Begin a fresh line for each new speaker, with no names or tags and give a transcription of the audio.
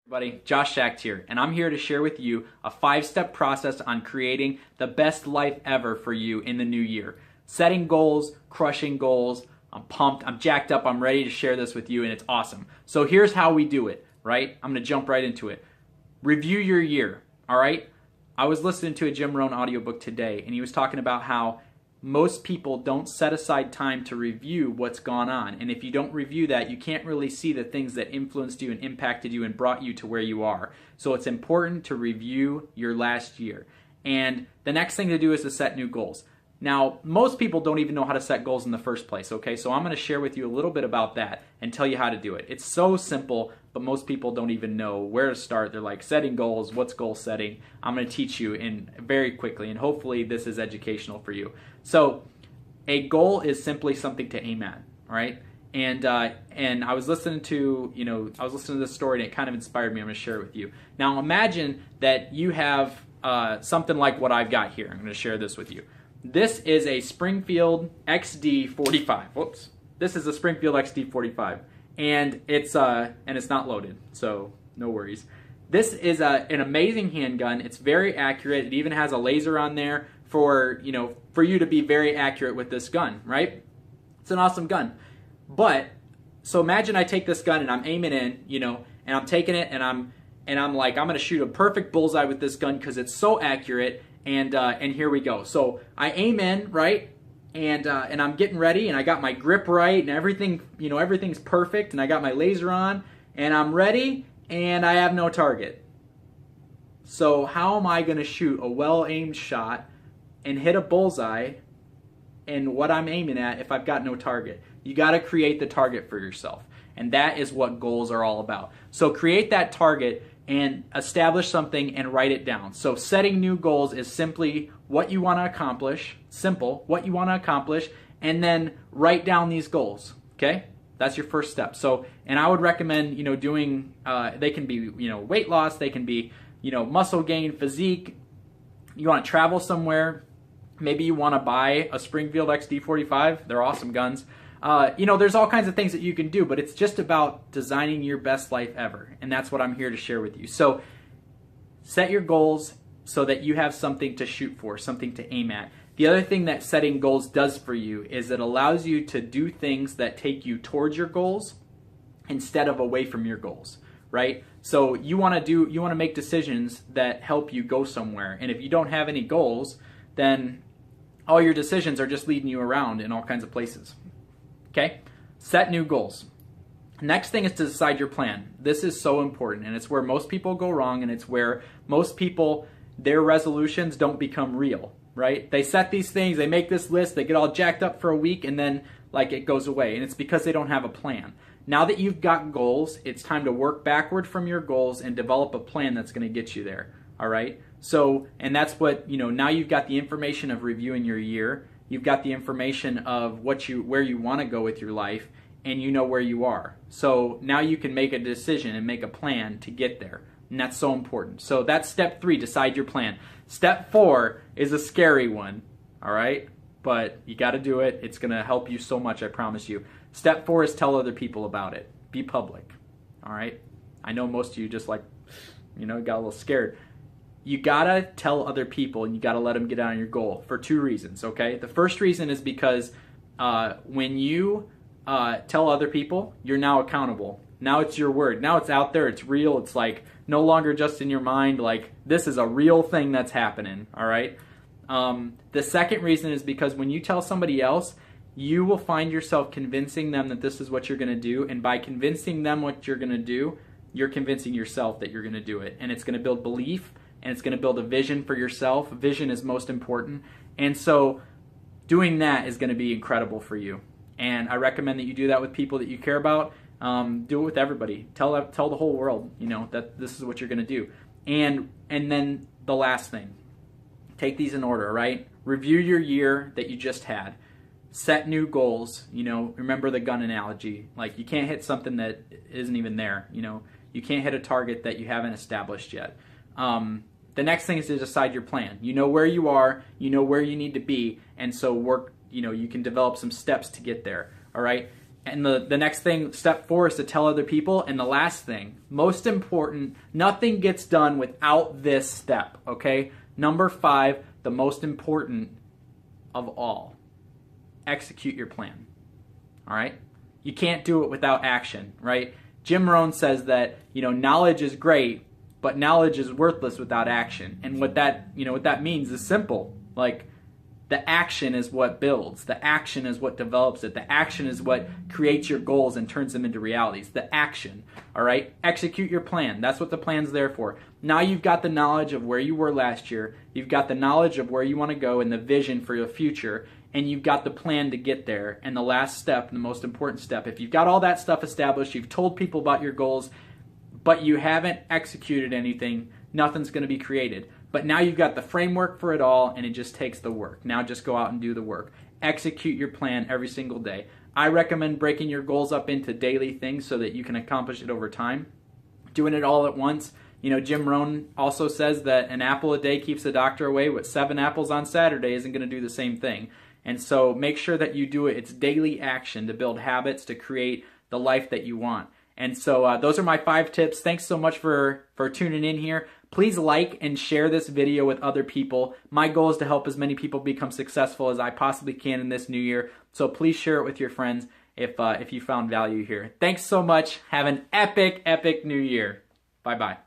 Everybody, Josh Schacht here, and I'm here to share with you a 5-step process on creating the best life ever for you in the new year. Setting goals, crushing goals. I'm pumped, I'm jacked up, I'm ready to share this with you, and it's awesome. So here's how we do it, right? I'm going to jump right into it. Review your year, all right? I was listening to a Jim Rohn audiobook today, and he was talking about how most people don't set aside time to review what's gone on. And if you don't review that, you can't really see the things that influenced you and impacted you and brought you to where you are. So it's important to review your last year. And the next thing to do is to set new goals. Now, most people don't even know how to set goals in the first place, okay? So I'm going to share with you a little bit about that and tell you how to do it. It's so simple, but most people don't even know where to start. They're like, setting goals, what's goal setting? I'm going to teach you very quickly, and hopefully this is educational for you. So a goal is simply something to aim at, all right? And I was listening to, this story, and it kind of inspired me. I'm going to share it with you. Now imagine that you have something like what I've got here. I'm going to share this with you. This is a Springfield XD45. Whoops. This is a Springfield XD45, and it's not loaded, so no worries. This is an amazing handgun. It's very accurate. It even has a laser on there for you to be very accurate with this gun, right? It's an awesome gun. But so imagine I take this gun and I'm aiming in, and I'm taking it and I'm like, I'm gonna shoot a perfect bullseye with this gun because it's so accurate. And here we go. So I aim in, right? And I'm getting ready, and I got my grip right, and everything, everything's perfect, and I got my laser on, and I'm ready, and I have no target. So how am I going to shoot a well-aimed shot and hit a bullseye in what I'm aiming at if I've got no target? You got to create the target for yourself, and that is what goals are all about. So create that target and establish something and write it down. So setting new goals is simply what you want to accomplish, and then write down these goals, okay? That's your first step. So, and I would recommend, doing, they can be, weight loss, they can be, muscle gain, physique. You want to travel somewhere, maybe you want to buy a Springfield XD45, they're awesome guns. There's all kinds of things that you can do, but it's just about designing your best life ever. And that's what I'm here to share with you. So set your goals so that you have something to shoot for, something to aim at. The other thing that setting goals does for you is it allows you to do things that take you towards your goals instead of away from your goals, right? So you want to make decisions that help you go somewhere. And if you don't have any goals, then all your decisions are just leading you around in all kinds of places. Okay, set new goals. Next thing is to decide your plan. This is so important, and it's where most people go wrong, and it's where most people, their resolutions don't become real, right? They set these things, they make this list, they get all jacked up for a week, and then it goes away, and it's because they don't have a plan. Now that you've got goals, it's time to work backward from your goals and develop a plan that's going to get you there, all right? So, and that's what, now you've got the information of reviewing your year. You've got the information of where you want to go with your life, and you know where you are. So now you can make a decision and make a plan to get there, and that's so important. So that's step 3, decide your plan. Step 4 is a scary one, all right? But you got to do it. It's going to help you so much, I promise you. Step 4 is tell other people about it. Be public, all right? I know most of you just got a little scared. You gotta tell other people, and you gotta let them get on your goal for 2 reasons, okay? The first reason is because when you tell other people, you're now accountable. Now it's your word. Now it's out there. It's real. It's no longer just in your mind. This is a real thing that's happening, all right? The second reason is because when you tell somebody else, you will find yourself convincing them that this is what you're gonna do, and by convincing them what you're gonna do, you're convincing yourself that you're gonna do it, and it's gonna build belief, and it's going to build a vision for yourself. Vision is most important. And so doing that is going to be incredible for you. And I recommend that you do that with people that you care about. Do it with everybody. Tell the whole world, that this is what you're going to do. And then the last thing, take these in order, right? Review your year that you just had. Set new goals. Remember the gun analogy. You can't hit something that isn't even there. You can't hit a target that you haven't established yet. The next thing is to decide your plan. You know where you are, you know where you need to be, and so work, you can develop some steps to get there, all right? And the next thing, step 4, is to tell other people. And the last thing, most important, nothing gets done without this step, okay? Number 5, the most important of all, execute your plan, all right? You can't do it without action, right? Jim Rohn says that, knowledge is great, but knowledge is worthless without action. And what that means is simple. Like, the action is what builds. The action is what develops it. The action is what creates your goals and turns them into realities. The action, all right? Execute your plan. That's what the plan's there for. Now you've got the knowledge of where you were last year. You've got the knowledge of where you want to go and the vision for your future. And you've got the plan to get there. And the last step, the most important step, if you've got all that stuff established, you've told people about your goals, but you haven't executed anything, nothing's going to be created. But now you've got the framework for it all, and it just takes the work. Now just go out and do the work. Execute your plan every single day. I recommend breaking your goals up into daily things so that you can accomplish it over time. Doing it all at once. Jim Rohn also says that an apple a day keeps the doctor away, but 7 apples on Saturday isn't going to do the same thing. And so make sure that you do it. It's daily action to build habits, to create the life that you want. And so those are my 5 tips. Thanks so much for tuning in here. Please like and share this video with other people. My goal is to help as many people become successful as I possibly can in this new year. So please share it with your friends if you found value here. Thanks so much. Have an epic, epic new year. Bye-bye.